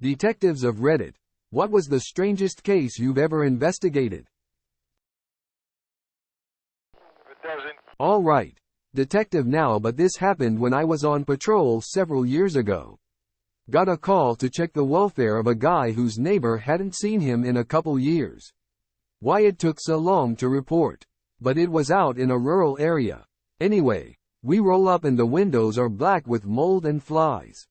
Detectives of Reddit. What was the strangest case you've ever investigated? Alright. Detective now, but this happened when I was on patrol several years ago. Got a call to check the welfare of a guy whose neighbor hadn't seen him in a couple years. Why it took so long to report. But it was out in a rural area. Anyway, we roll up and the windows are black with mold and flies.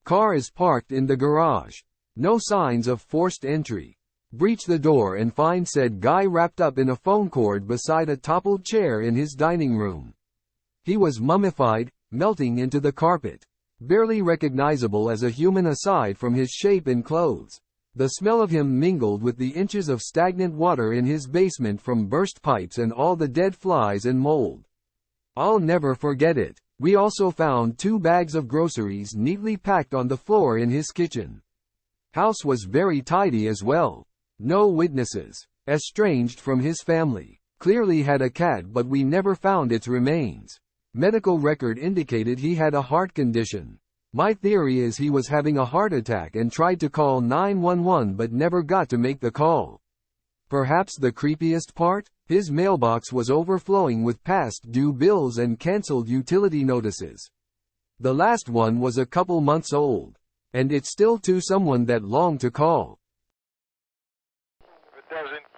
Car is parked in the garage. No signs of forced entry. Breach the door and find said guy wrapped up in a phone cord beside a toppled chair in his dining room. He was mummified, melting into the carpet. Barely recognizable as a human aside from his shape and clothes. The smell of him mingled with the inches of stagnant water in his basement from burst pipes and all the dead flies and mold. I'll never forget it. We also found 2 bags of groceries neatly packed on the floor in his kitchen. House was very tidy as well. No witnesses. Estranged from his family. Clearly had a cat, but we never found its remains. Medical record indicated he had a heart condition. My theory is he was having a heart attack and tried to call 911 but never got to make the call. Perhaps the creepiest part? His mailbox was overflowing with past due bills and cancelled utility notices. The last one was a couple months old. And it's still to someone that long to call.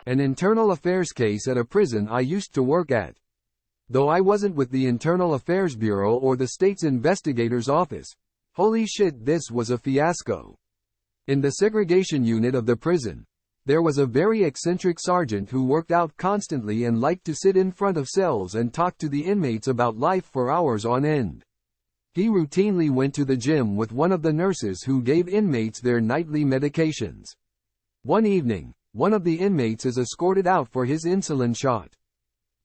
An internal affairs case at a prison I used to work at. Though I wasn't with the Internal Affairs Bureau or the state's investigator's office. Holy shit, this was a fiasco. In the segregation unit of the prison, there was a very eccentric sergeant who worked out constantly and liked to sit in front of cells and talk to the inmates about life for hours on end. He routinely went to the gym with one of the nurses who gave inmates their nightly medications. One evening, one of the inmates is escorted out for his insulin shot.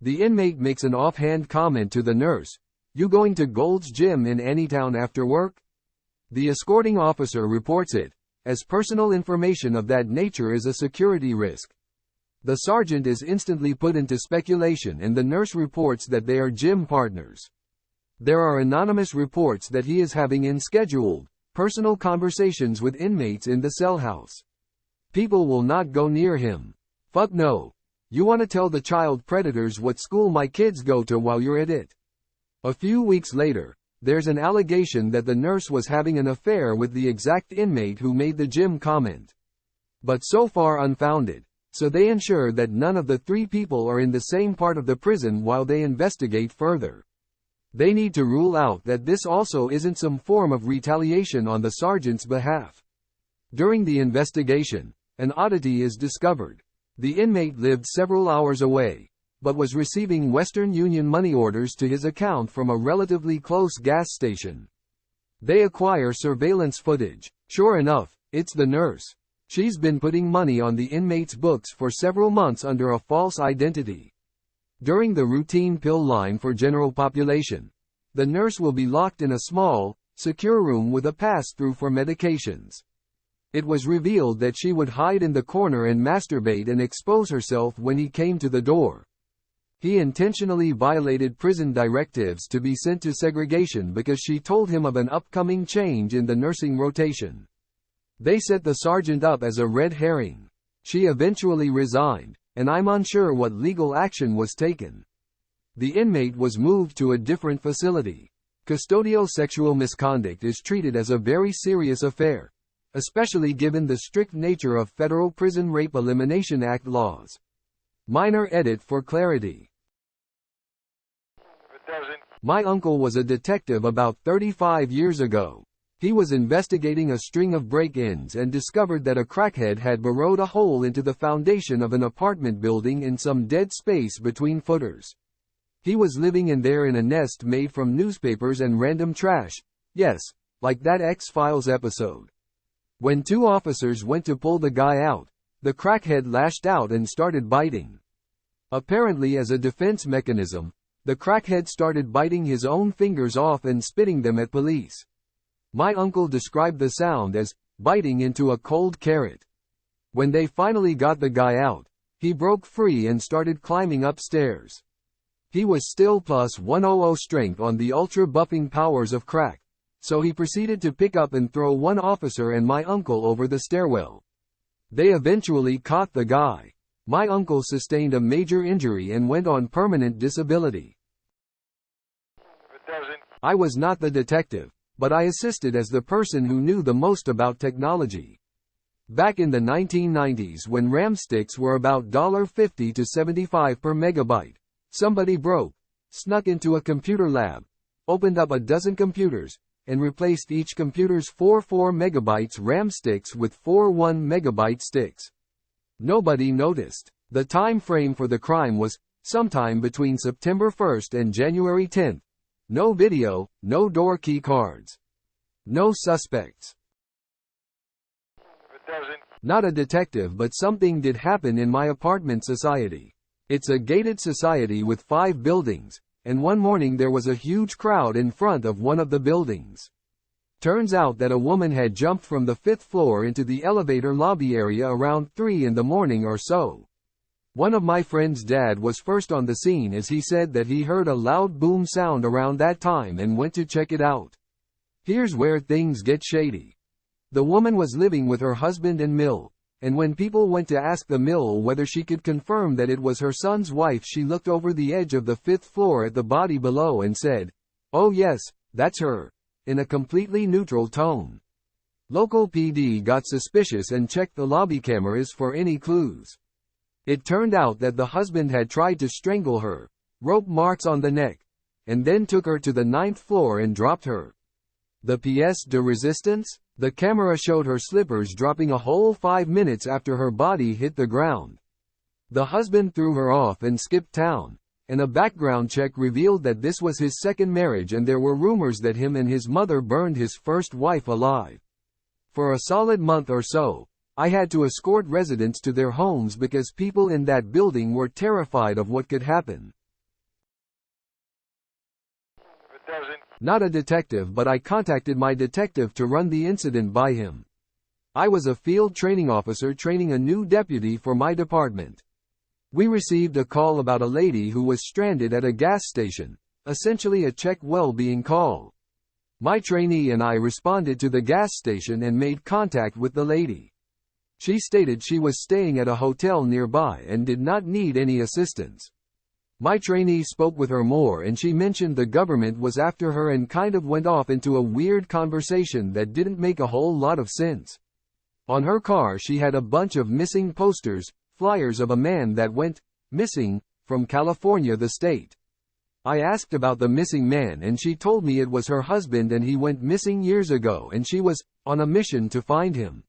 The inmate makes an offhand comment to the nurse, "You going to Gold's Gym in Anytown after work?" The escorting officer reports it, as personal information of that nature is a security risk. The sergeant is instantly put into speculation and the nurse reports that they are gym partners. There are anonymous reports that he is having unscheduled, personal conversations with inmates in the cell house. People will not go near him. Fuck no. You want to tell the child predators what school my kids go to while you're at it. A few weeks later, there's an allegation that the nurse was having an affair with the exact inmate who made the gym comment. But so far unfounded, so they ensure that none of the 3 people are in the same part of the prison while they investigate further. They need to rule out that this also isn't some form of retaliation on the sergeant's behalf. During the investigation, an oddity is discovered. The inmate lived several hours away, but was receiving Western Union money orders to his account from a relatively close gas station. They acquire surveillance footage. Sure enough, it's the nurse. She's been putting money on the inmate's books for several months under a false identity. During the routine pill line for general population, the nurse will be locked in a small, secure room with a pass-through for medications. It was revealed that she would hide in the corner and masturbate and expose herself when he came to the door. He intentionally violated prison directives to be sent to segregation because she told him of an upcoming change in the nursing rotation. They set the sergeant up as a red herring. She eventually resigned, and I'm unsure what legal action was taken. The inmate was moved to a different facility. Custodial sexual misconduct is treated as a very serious affair, especially given the strict nature of Federal Prison Rape Elimination Act laws. Minor edit for clarity. My uncle was a detective about 35 years ago. He was investigating a string of break-ins and discovered that a crackhead had burrowed a hole into the foundation of an apartment building in some dead space between footers. He was living in there in a nest made from newspapers and random trash. Yes, like that X-Files episode. When 2 officers went to pull the guy out, the crackhead lashed out and started biting. Apparently as a defense mechanism, the crackhead started biting his own fingers off and spitting them at police. My uncle described the sound as biting into a cold carrot. When they finally got the guy out, he broke free and started climbing upstairs. He was still plus 100 strength on the ultra buffing powers of crack, so he proceeded to pick up and throw one officer and my uncle over the stairwell. They eventually caught the guy. My uncle sustained a major injury and went on permanent disability. I was not the detective, but I assisted as the person who knew the most about technology. Back in the 1990s when RAM sticks were about $50 to $75 per megabyte, somebody snuck into a computer lab, opened up a dozen computers, and replaced each computer's 4 megabytes RAM sticks with 4 1-megabyte sticks. Nobody noticed. The time frame for the crime was sometime between September 1st and January 10th. No video, no door key cards. No suspects. Not a detective, but something did happen in my apartment society. It's a gated society with 5 buildings, and one morning there was a huge crowd in front of one of the buildings. Turns out that a woman had jumped from the 5th floor into the elevator lobby area around 3 in the morning or so. One of my friend's dad was first on the scene as he said that he heard a loud boom sound around that time and went to check it out. Here's where things get shady. The woman was living with her husband and Mill, and when people went to ask the Mill whether she could confirm that it was her son's wife, she looked over the edge of the 5th floor at the body below and said, "Oh yes, that's her," in a completely neutral tone. Local PD got suspicious and checked the lobby cameras for any clues. It turned out that the husband had tried to strangle her, rope marks on the neck, and then took her to the 9th floor and dropped her. The pièce de résistance? The camera showed her slippers dropping a whole 5 minutes after her body hit the ground. The husband threw her off and skipped town, and a background check revealed that this was his second marriage, and there were rumors that him and his mother burned his first wife alive. For a solid month or so, I had to escort residents to their homes because people in that building were terrified of what could happen. Not a detective, but I contacted my detective to run the incident by him. I was a field training officer training a new deputy for my department. We received a call about a lady who was stranded at a gas station, essentially a check well-being call. My trainee and I responded to the gas station and made contact with the lady. She stated she was staying at a hotel nearby and did not need any assistance. My trainee spoke with her more and she mentioned the government was after her and kind of went off into a weird conversation that didn't make a whole lot of sense. On her car she had a bunch of missing posters, flyers of a man that went missing from California, the state. I asked about the missing man and she told me it was her husband and he went missing years ago and she was on a mission to find him.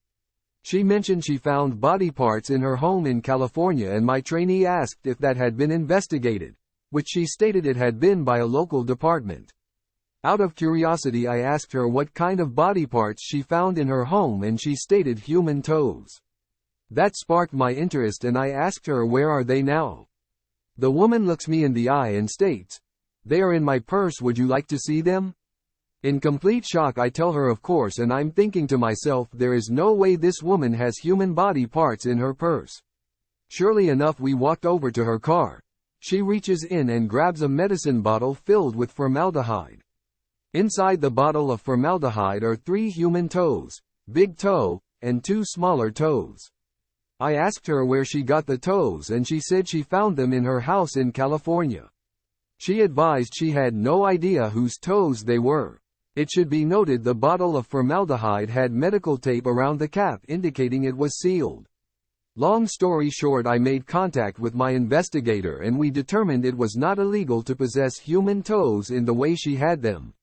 She mentioned she found body parts in her home in California and my trainee asked if that had been investigated, which she stated it had been by a local department. Out of curiosity I asked her what kind of body parts she found in her home and she stated human toes. That sparked my interest and I asked her where are they now. The woman looks me in the eye and states, "They are in my purse, would you like to see them?" In complete shock I tell her of course, and I'm thinking to myself there is no way this woman has human body parts in her purse. Surely enough we walked over to her car. She reaches in and grabs a medicine bottle filled with formaldehyde. Inside the bottle of formaldehyde are 3 human toes, big toe, and 2 smaller toes. I asked her where she got the toes and she said she found them in her house in California. She advised she had no idea whose toes they were. It should be noted the bottle of formaldehyde had medical tape around the cap indicating it was sealed. Long story short, I made contact with my investigator and we determined it was not illegal to possess human toes in the way she had them.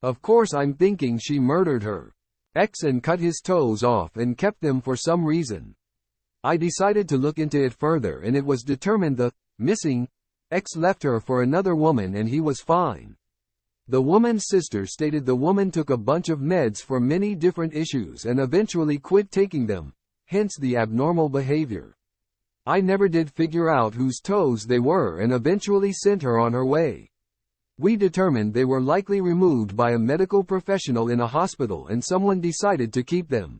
Of course I'm thinking she murdered her ex and cut his toes off and kept them for some reason. I decided to look into it further and it was determined the missing ex left her for another woman and he was fine. The woman's sister stated the woman took a bunch of meds for many different issues and eventually quit taking them, hence the abnormal behavior. I never did figure out whose toes they were and eventually sent her on her way. We determined they were likely removed by a medical professional in a hospital and someone decided to keep them.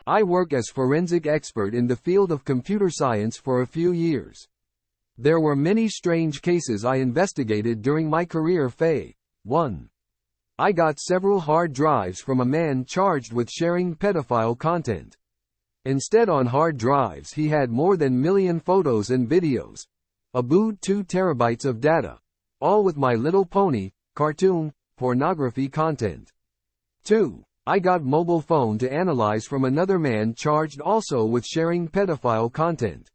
I work as forensic expert in the field of computer science for a few years. There were many strange cases I investigated during my career. 1. I got several hard drives from a man charged with sharing pedophile content. Instead, on hard drives he had more than million photos and videos. About 2 terabytes of data. All with My Little Pony, cartoon, pornography content. 2. I got mobile phone to analyze from another man charged also with sharing pedophile content.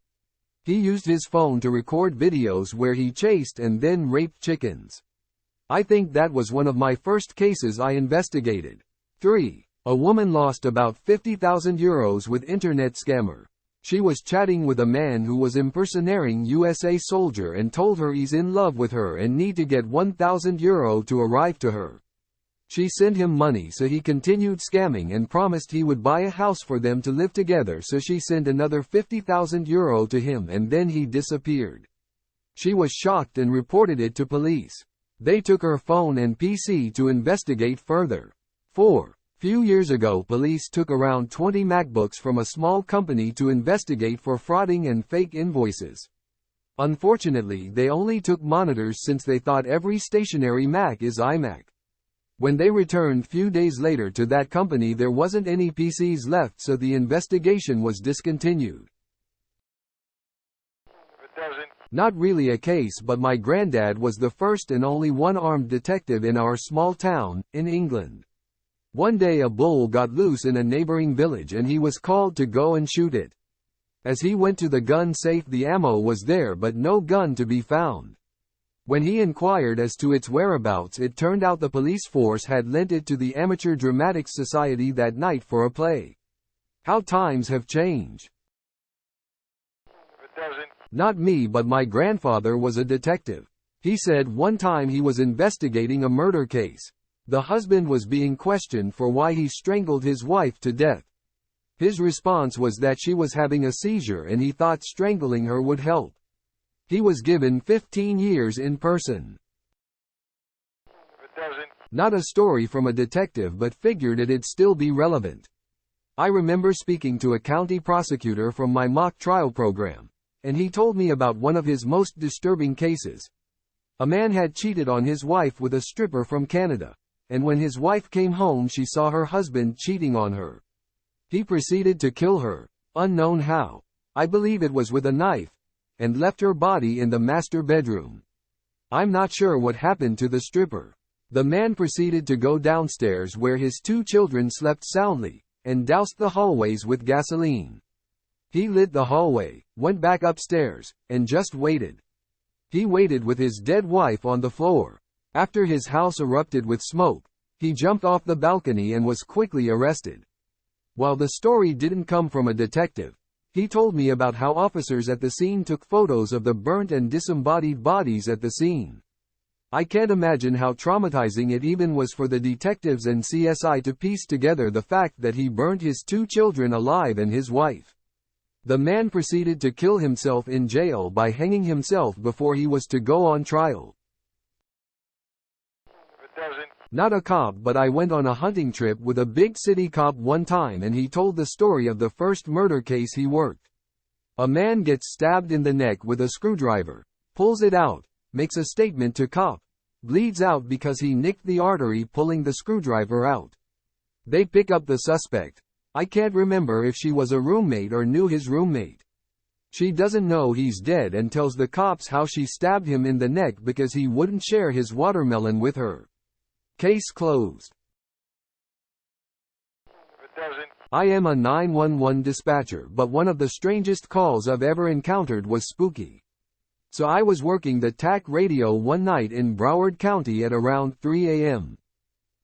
He used his phone to record videos where he chased and then raped chickens. I think that was one of my first cases I investigated. 3. A woman lost about 50,000 euros with internet scammer. She was chatting with a man who was impersonating USA soldier and told her he's in love with her and need to get 1,000 euro to arrive to her. She sent him money, so he continued scamming and promised he would buy a house for them to live together, so she sent another 50,000 euro to him and then he disappeared. She was shocked and reported it to police. They took her phone and PC to investigate further. 4. Few years ago, police took around 20 MacBooks from a small company to investigate for frauding and fake invoices. Unfortunately, they only took monitors since they thought every stationary Mac is iMac. When they returned few days later to that company, there wasn't any PCs left, so the investigation was discontinued. Not really a case, but my granddad was the first and only one-armed detective in our small town, in England. One day a bull got loose in a neighboring village and he was called to go and shoot it. As he went to the gun safe, the ammo was there but no gun to be found. When he inquired as to its whereabouts, it turned out the police force had lent it to the Amateur Dramatics Society that night for a play. How times have changed. Not me, but my grandfather was a detective. He said one time he was investigating a murder case. The husband was being questioned for why he strangled his wife to death. His response was that she was having a seizure and he thought strangling her would help. He was given 15 years in prison. Not a story from a detective, but figured it'd still be relevant. I remember speaking to a county prosecutor from my mock trial program, and he told me about one of his most disturbing cases. A man had cheated on his wife with a stripper from Canada, and when his wife came home she saw her husband cheating on her. He proceeded to kill her, unknown how. I believe it was with a knife, and left her body in the master bedroom. I'm not sure what happened to the stripper. The man proceeded to go downstairs where his 2 children slept soundly, and doused the hallways with gasoline. He lit the hallway, went back upstairs, and just waited. He waited with his dead wife on the floor. After his house erupted with smoke, he jumped off the balcony and was quickly arrested. While the story didn't come from a detective, he told me about how officers at the scene took photos of the burnt and disembodied bodies at the scene. I can't imagine how traumatizing it even was for the detectives and CSI to piece together the fact that he burnt his 2 children alive and his wife. The man proceeded to kill himself in jail by hanging himself before he was to go on trial. Not a cop, but I went on a hunting trip with a big city cop one time and he told the story of the first murder case he worked. A man gets stabbed in the neck with a screwdriver, pulls it out, makes a statement to cop, bleeds out because he nicked the artery pulling the screwdriver out. They pick up the suspect. I can't remember if she was a roommate or knew his roommate. She doesn't know he's dead and tells the cops how she stabbed him in the neck because he wouldn't share his watermelon with her. Case closed. I am a 911 dispatcher, but one of the strangest calls I've ever encountered was spooky. So I was working the TAC radio one night in Broward County at around 3 a.m.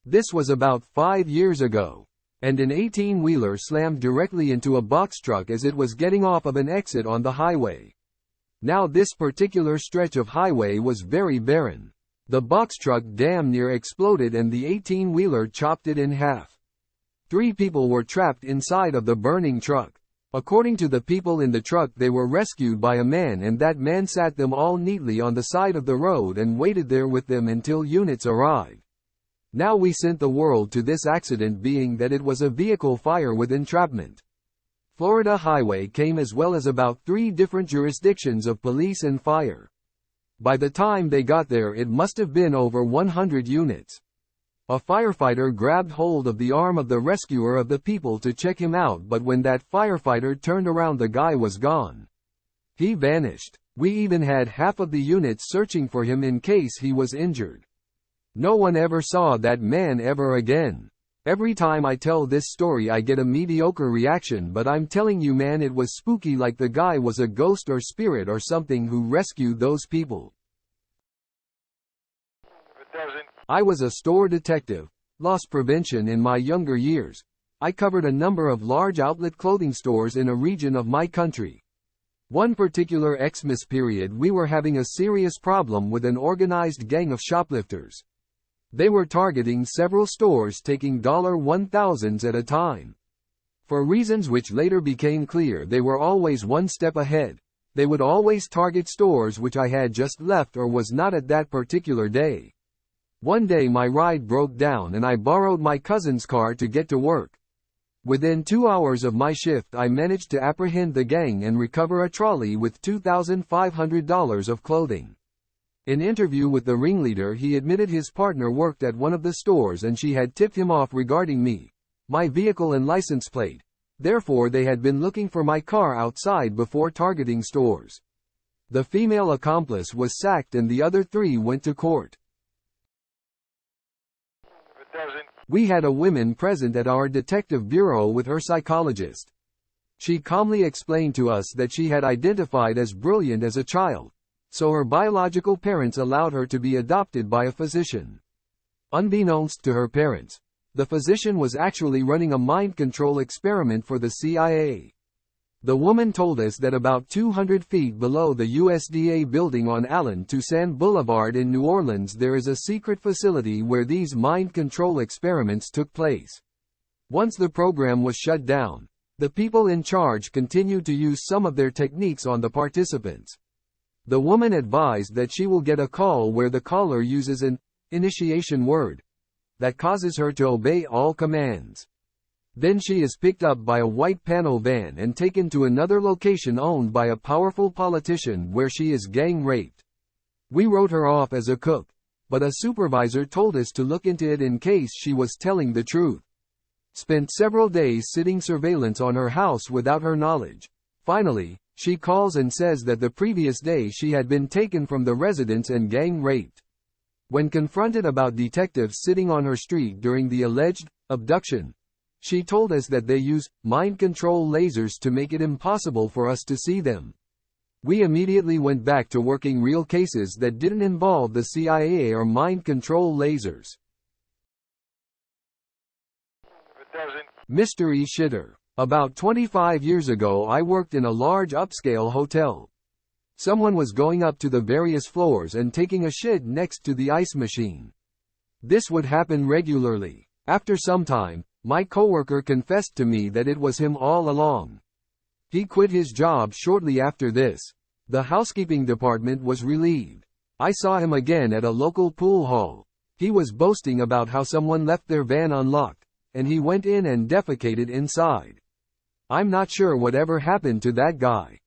This was about 5 years ago, and an 18-wheeler slammed directly into a box truck as it was getting off of an exit on the highway. Now this particular stretch of highway was very barren. The box truck damn near exploded and the 18-wheeler chopped it in half. 3 people were trapped inside of the burning truck. According to the people in the truck, they were rescued by a man, and that man sat them all neatly on the side of the road and waited there with them until units arrived. Now we sent the world to this accident, being that it was a vehicle fire with entrapment. Florida Highway came, as well as about 3 different jurisdictions of police and fire. By the time they got there it must have been over 100 units. A firefighter grabbed hold of the arm of the rescuer of the people to check him out, but when that firefighter turned around the guy was gone. He vanished. We even had half of the units searching for him in case he was injured. No one ever saw that man ever again. Every time I tell this story I get a mediocre reaction, but I'm telling you man, it was spooky, like the guy was a ghost or spirit or something who rescued those people. I was a store detective, loss prevention in my younger years. I covered a number of large outlet clothing stores in a region of my country. One particular Xmas period we were having a serious problem with an organized gang of shoplifters. They were targeting several stores, taking $1,000s at a time. For reasons which later became clear, they were always one step ahead. They would always target stores which I had just left or was not at that particular day. One day my ride broke down and I borrowed my cousin's car to get to work. Within 2 hours of my shift I managed to apprehend the gang and recover a trolley with $2,500 of clothing. In interview with the ringleader, he admitted his partner worked at one of the stores and she had tipped him off regarding me, my vehicle and license plate. Therefore they had been looking for my car outside before targeting stores. The female accomplice was sacked and the other 3 went to court. We had a woman present at our detective bureau with her psychologist. She calmly explained to us that she had identified as brilliant as a child, so her biological parents allowed her to be adopted by a physician. Unbeknownst to her parents, the physician was actually running a mind control experiment for the CIA. The woman told us that about 200 feet below the USDA building on Allen Toussaint Boulevard in New Orleans there is a secret facility where these mind control experiments took place. Once the program was shut down, the people in charge continued to use some of their techniques on the participants. The woman advised that she will get a call where the caller uses an initiation word that causes her to obey all commands. Then she is picked up by a white panel van and taken to another location owned by a powerful politician where she is gang raped. We wrote her off as a cook, but a supervisor told us to look into it in case she was telling the truth. Spent several days sitting surveillance on her house without her knowledge. Finally, she calls and says that the previous day she had been taken from the residence and gang raped. When confronted about detectives sitting on her street during the alleged abduction, she told us that they use mind control lasers to make it impossible for us to see them. We immediately went back to working real cases that didn't involve the CIA or mind control lasers. Mystery shitter. About 25 years ago I worked in a large upscale hotel. Someone was going up to the various floors and taking a shit next to the ice machine. This would happen regularly. After some time, my coworker confessed to me that it was him all along. He quit his job shortly after this. The housekeeping department was relieved. I saw him again at a local pool hall. He was boasting about how someone left their van unlocked, and he went in and defecated inside. I'm not sure whatever happened to that guy.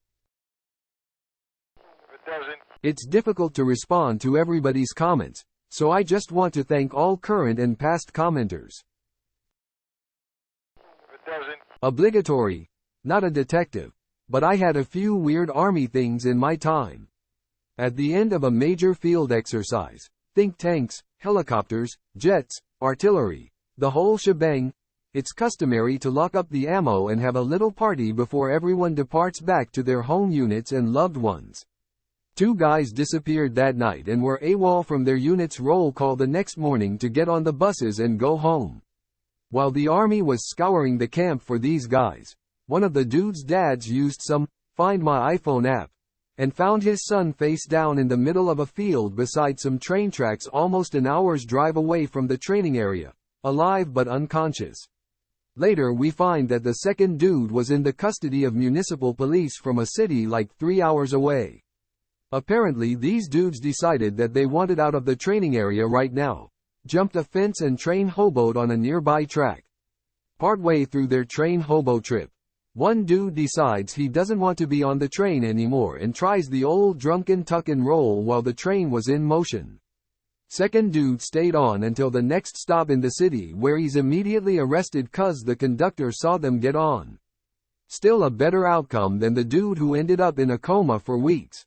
It's difficult to respond to everybody's comments, so I just want to thank all current and past commenters. Obligatory. Not a detective, but I had a few weird army things in my time. At the end of a major field exercise, think tanks, helicopters, jets, artillery, the whole shebang, it's customary to lock up the ammo and have a little party before everyone departs back to their home units and loved ones. 2 guys disappeared that night and were AWOL from their unit's roll call the next morning to get on the buses and go home. While the army was scouring the camp for these guys, one of the dude's dads used some Find My iPhone app and found his son face down in the middle of a field beside some train tracks almost an hour's drive away from the training area, alive but unconscious. Later we find that the second dude was in the custody of municipal police from a city like 3 hours away. Apparently these dudes decided that they wanted out of the training area right now, jumped a fence and train hoboed on a nearby track. Partway through their train hobo trip, One dude decides he doesn't want to be on the train anymore and tries the old drunken tuck and roll while the train was in motion. Second dude stayed on until the next stop in the city where he's immediately arrested cause the conductor saw them get on. Still a better outcome than the dude who ended up in a coma for weeks.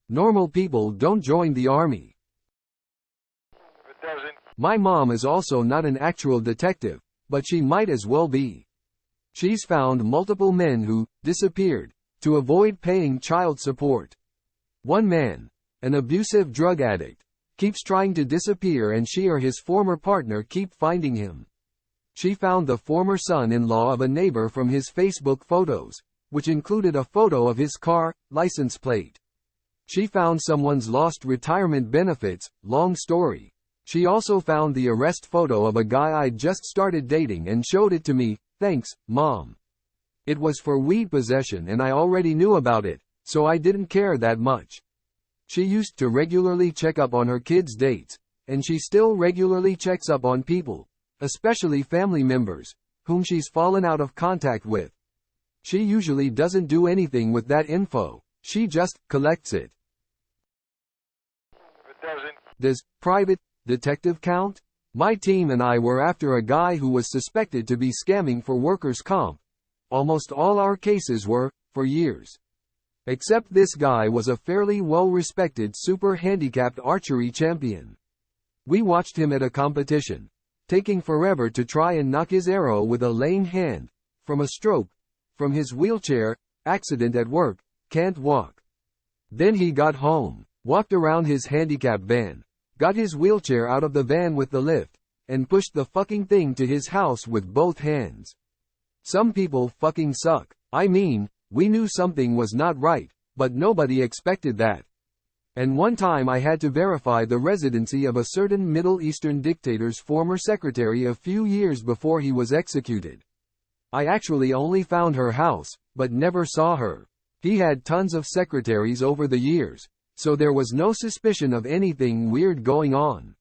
Normal people don't join the army. My mom is also not an actual detective, but she might as well be. She's found multiple men who disappeared to avoid paying child support. One man, an abusive drug addict, keeps trying to disappear and she or his former partner keep finding him. She found the former son-in-law of a neighbor from his Facebook photos, which included a photo of his car license plate. She found someone's lost retirement benefits, long story. She also found the arrest photo of a guy I'd just started dating and showed it to me. Thanks, Mom. It was for weed possession and I already knew about it, so I didn't care that much. She used to regularly check up on her kids' dates, and she still regularly checks up on people, especially family members, whom she's fallen out of contact with. She usually doesn't do anything with that info, she just collects it. Does private detective count? My team and I were after a guy who was suspected to be scamming for workers' comp. Almost all our cases were, for years. Except this guy was a fairly well-respected super handicapped archery champion. We watched him at a competition, taking forever to try and knock his arrow with a lame hand, from a stroke, from his wheelchair, accident at work, can't walk. Then he got home, walked around his handicap van, got his wheelchair out of the van with the lift, and pushed the fucking thing to his house with both hands. Some people fucking suck. I mean, we knew something was not right, but nobody expected that. And one time I had to verify the residency of a certain Middle Eastern dictator's former secretary a few years before he was executed. I actually only found her house, but never saw her. He had tons of secretaries over the years, so there was no suspicion of anything weird going on.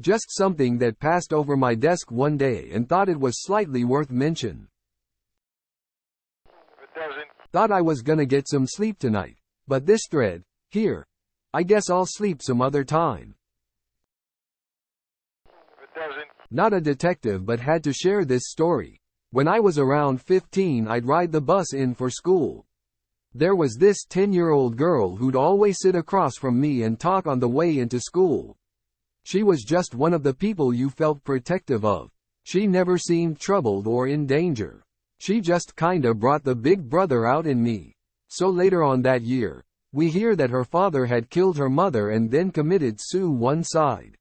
Just something that passed over my desk one day and thought it was slightly worth mention. Thought I was gonna get some sleep tonight, but this thread, here. I guess I'll sleep some other time. Not a detective but had to share this story. When I was around 15 I'd ride the bus in for school. There was this 10-year-old girl who'd always sit across from me and talk on the way into school. She was just one of the people you felt protective of. She never seemed troubled or in danger. She just kinda brought the big brother out in me. So later on that year, we hear that her father had killed her mother and then committed suicide.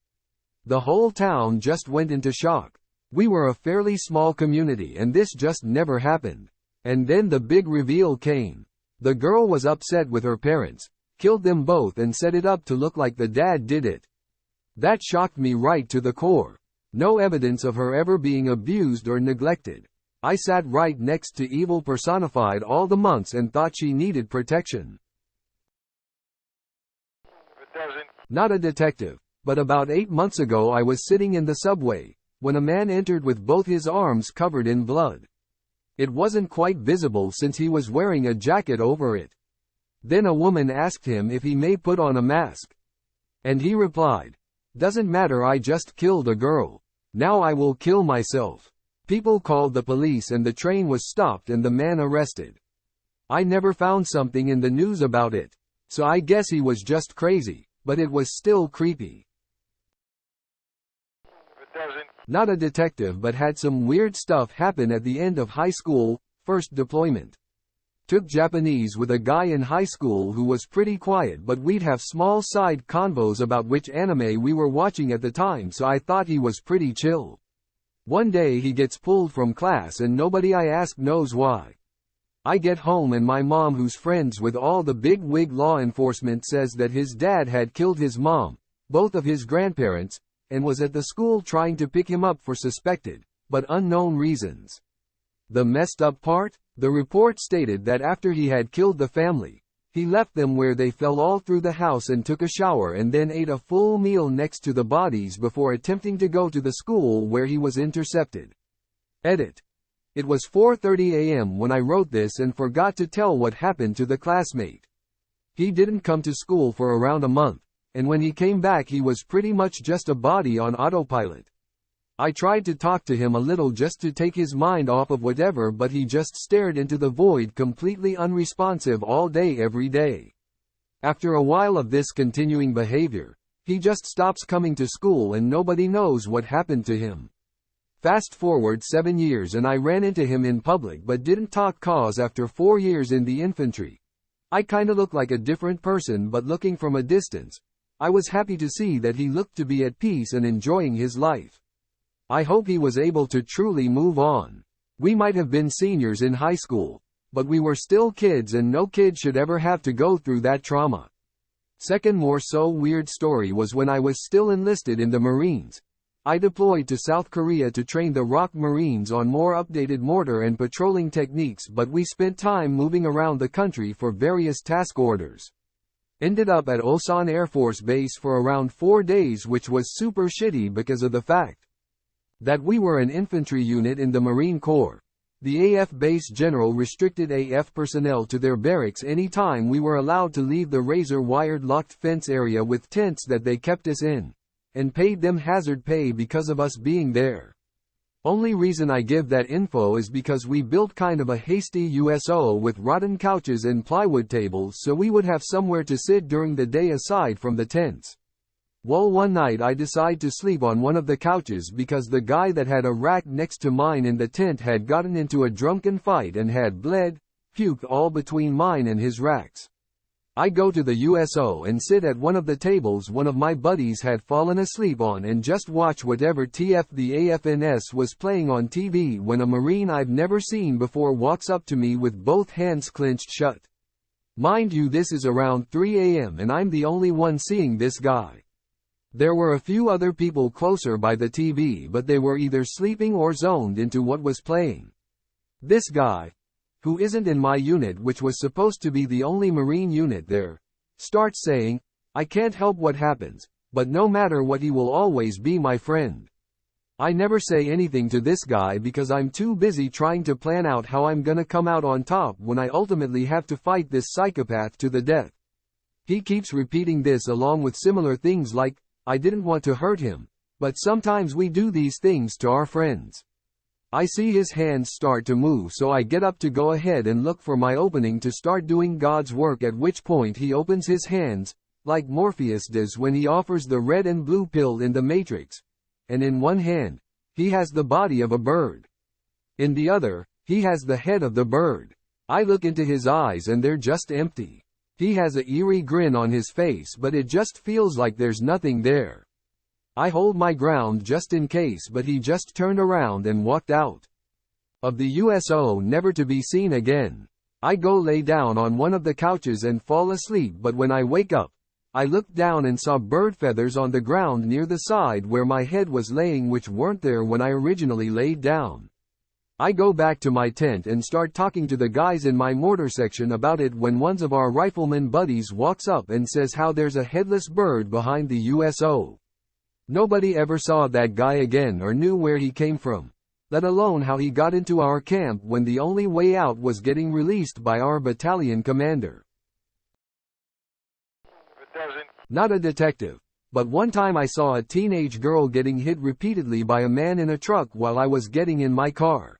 The whole town just went into shock. We were a fairly small community and this just never happened. And then the big reveal came. The girl was upset with her parents, killed them both and set it up to look like the dad did it. That shocked me right to the core. No evidence of her ever being abused or neglected. I sat right next to evil personified all the months and thought she needed protection. Not a detective, but about 8 months ago I was sitting in the subway, when a man entered with both his arms covered in blood. It wasn't quite visible since he was wearing a jacket over it. Then a woman asked him if he may put on a mask. And he replied, "Doesn't matter, I just killed a girl. Now I will kill myself." People called the police and the train was stopped and the man arrested. I never found something in the news about it. So I guess he was just crazy, but it was still creepy. Not a detective but had some weird stuff happen at the end of high school, first deployment. Took Japanese with a guy in high school who was pretty quiet but we'd have small side convos about which anime we were watching at the time so I thought he was pretty chill. One day he gets pulled from class and nobody I ask knows why. I get home and my mom, who's friends with all the big wig law enforcement, says that his dad had killed his mom, both of his grandparents, and was at the school trying to pick him up for suspected, but unknown reasons. The messed up part? The report stated that after he had killed the family, he left them where they fell all through the house and took a shower and then ate a full meal next to the bodies before attempting to go to the school where he was intercepted. Edit. It was 4:30 a.m. when I wrote this and forgot to tell what happened to the classmate. He didn't come to school for around a month, and when he came back he was pretty much just a body on autopilot. I tried to talk to him a little just to take his mind off of whatever, but he just stared into the void, completely unresponsive all day every day. After a while of this continuing behavior, he just stops coming to school and nobody knows what happened to him. Fast forward 7 years and I ran into him in public but didn't talk cause after 4 years in the infantry, I kinda look like a different person, but looking from a distance, I was happy to see that he looked to be at peace and enjoying his life. I hope he was able to truly move on. We might have been seniors in high school, but we were still kids and no kid should ever have to go through that trauma. Second more so weird story was when I was still enlisted in the Marines. I deployed to South Korea to train the ROK Marines on more updated mortar and patrolling techniques, but we spent time moving around the country for various task orders. Ended up at Osan Air Force Base for around 4 days, which was super shitty because of the fact that we were an infantry unit in the Marine Corps. The AF base general restricted AF personnel to their barracks anytime we were allowed to leave the razor-wired locked fence area with tents that they kept us in, and paid them hazard pay because of us being there. Only reason I give that info is because we built kind of a hasty USO with rotten couches and plywood tables so we would have somewhere to sit during the day aside from the tents. Well, one night I decided to sleep on one of the couches because the guy that had a rack next to mine in the tent had gotten into a drunken fight and had puked all between mine and his racks. I go to the USO and sit at one of the tables one of my buddies had fallen asleep on and just watch whatever TF the AFNS was playing on TV when a Marine I've never seen before walks up to me with both hands clenched shut. Mind you, this is around 3 a.m. and I'm the only one seeing this guy. There were a few other people closer by the TV, but they were either sleeping or zoned into what was playing. This guy, who isn't in my unit, which was supposed to be the only Marine unit there, starts saying, "I can't help what happens, but no matter what he will always be my friend." I never say anything to this guy because I'm too busy trying to plan out how I'm gonna come out on top when I ultimately have to fight this psychopath to the death. He keeps repeating this along with similar things like, "I didn't want to hurt him, but sometimes we do these things to our friends." I see his hands start to move, so I get up to go ahead and look for my opening to start doing God's work, at which point he opens his hands, like Morpheus does when he offers the red and blue pill in the Matrix, and in one hand, he has the body of a bird. In the other, he has the head of the bird. I look into his eyes and they're just empty. He has a eerie grin on his face, but it just feels like there's nothing there. I hold my ground just in case, but he just turned around and walked out of the USO, never to be seen again. I go lay down on one of the couches and fall asleep, but when I wake up, I looked down and saw bird feathers on the ground near the side where my head was laying, which weren't there when I originally laid down. I go back to my tent and start talking to the guys in my mortar section about it when one of our rifleman buddies walks up and says how there's a headless bird behind the USO. Nobody ever saw that guy again or knew where he came from, let alone how he got into our camp when the only way out was getting released by our battalion commander. Not a detective, but one time I saw a teenage girl getting hit repeatedly by a man in a truck while I was getting in my car.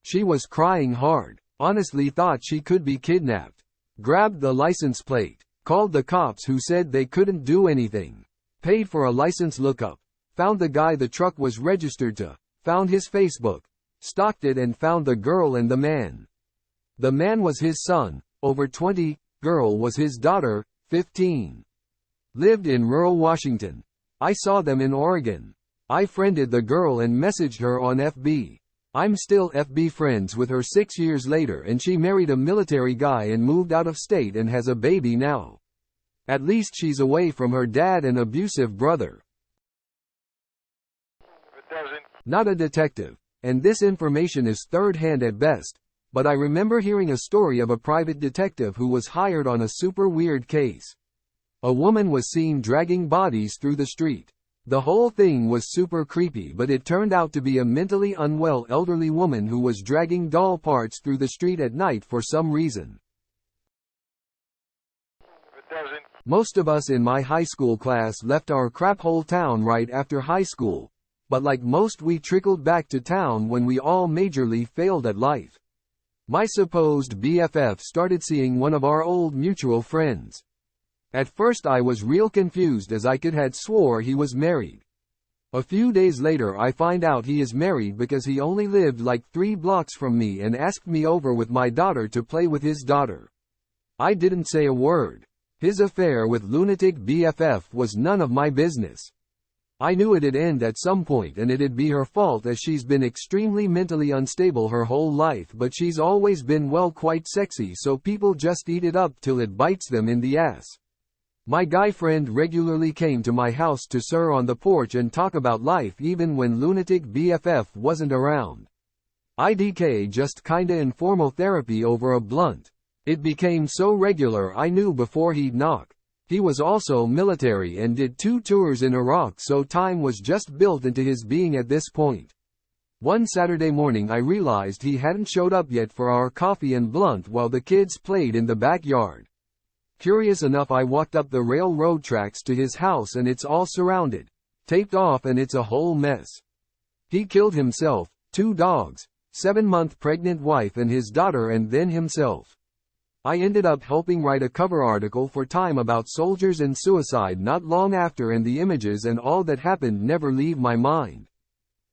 She was crying hard, honestly thought she could be kidnapped. Grabbed the license plate, called the cops who said they couldn't do anything. Paid for a license lookup, found the guy the truck was registered to, found his Facebook, stalked it and found the girl and the man. The man was his son, over 20, girl was his daughter, 15. Lived in rural Washington. I saw them in Oregon. I friended the girl and messaged her on FB. I'm still FB friends with her 6 years later, and she married a military guy and moved out of state and has a baby now. At least she's away from her dad and abusive brother. Not a detective, and this information is third-hand at best, but I remember hearing a story of a private detective who was hired on a super weird case. A woman was seen dragging bodies through the street. The whole thing was super creepy, but it turned out to be a mentally unwell elderly woman who was dragging doll parts through the street at night for some reason. Most of us in my high school class left our craphole town right after high school, but like most we trickled back to town when we all majorly failed at life. My supposed BFF started seeing one of our old mutual friends. At first I was real confused as I could had swore he was married. A few days later I find out he is married because he only lived like 3 blocks from me and asked me over with my daughter to play with his daughter. I didn't say a word. His affair with lunatic BFF was none of my business. I knew it'd end at some point and it'd be her fault as she's been extremely mentally unstable her whole life, but she's always been quite sexy, so people just eat it up till it bites them in the ass. My guy friend regularly came to my house to sit on the porch and talk about life even when lunatic BFF wasn't around. IDK just kinda informal therapy over a blunt. It became so regular I knew before he'd knock. He was also military and did 2 tours in Iraq, so time was just built into his being at this point. One Saturday morning I realized he hadn't showed up yet for our coffee and blunt while the kids played in the backyard. Curious enough, I walked up the railroad tracks to his house and it's all surrounded, taped off, and it's a whole mess. He killed himself, 2 dogs, 7-month pregnant wife and his daughter, and then himself. I ended up helping write a cover article for Time about soldiers and suicide not long after, and the images and all that happened never leave my mind.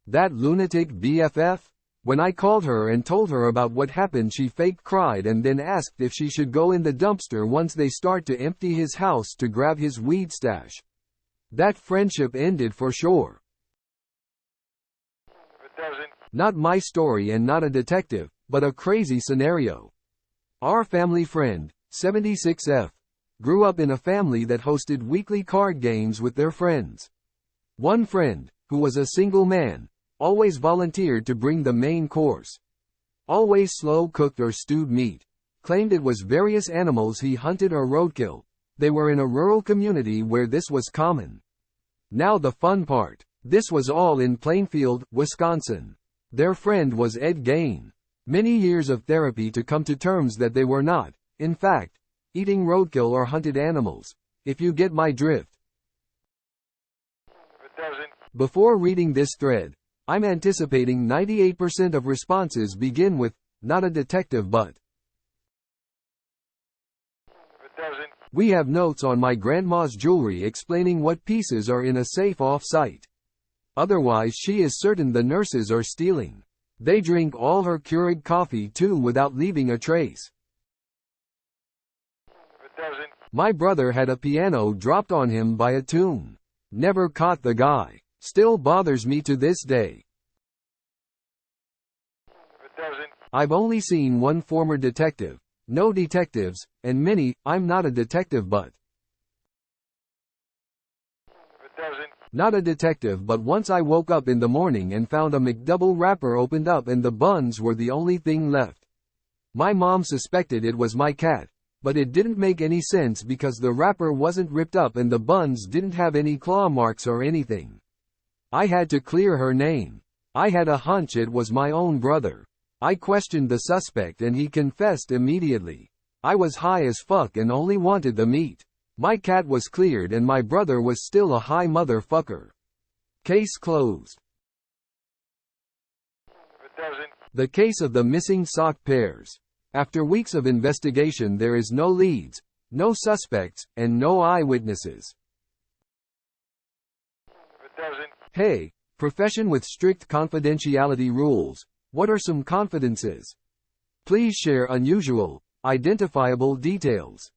That lunatic BFF? When I called her and told her about what happened, she fake cried and then asked if she should go in the dumpster once they start to empty his house to grab his weed stash. That friendship ended for sure. Not my story and not a detective, but a crazy scenario. Our family friend, 76F, grew up in a family that hosted weekly card games with their friends. One friend, who was a single man, always volunteered to bring the main course. Always slow-cooked or stewed meat. Claimed it was various animals he hunted or roadkill. They were in a rural community where this was common. Now the fun part. This was all in Plainfield, Wisconsin. Their friend was Ed Gain. Many years of therapy to come to terms that they were not, in fact, eating roadkill or hunted animals, if you get my drift. Before reading this thread, I'm anticipating 98% of responses begin with, not a detective but. We have notes on my grandma's jewelry explaining what pieces are in a safe off-site. Otherwise she is certain the nurses are stealing. They drink all her Keurig coffee too without leaving a trace. My brother had a piano dropped on him by a tune. Never caught the guy. Still bothers me to this day. I've only seen one former detective, no detectives, and many, I'm not a detective but. Not a detective, but once I woke up in the morning and found a McDouble wrapper opened up and the buns were the only thing left. My mom suspected it was my cat, but it didn't make any sense because the wrapper wasn't ripped up and the buns didn't have any claw marks or anything. I had to clear her name. I had a hunch it was my own brother. I questioned the suspect and he confessed immediately. I was high as fuck and only wanted the meat. My cat was cleared and my brother was still a high motherfucker. Case closed. The case of the missing sock pairs. After weeks of investigation, there is no leads, no suspects, and no eyewitnesses. Hey, profession with strict confidentiality rules, what are some confidences? Please share unusual, identifiable details.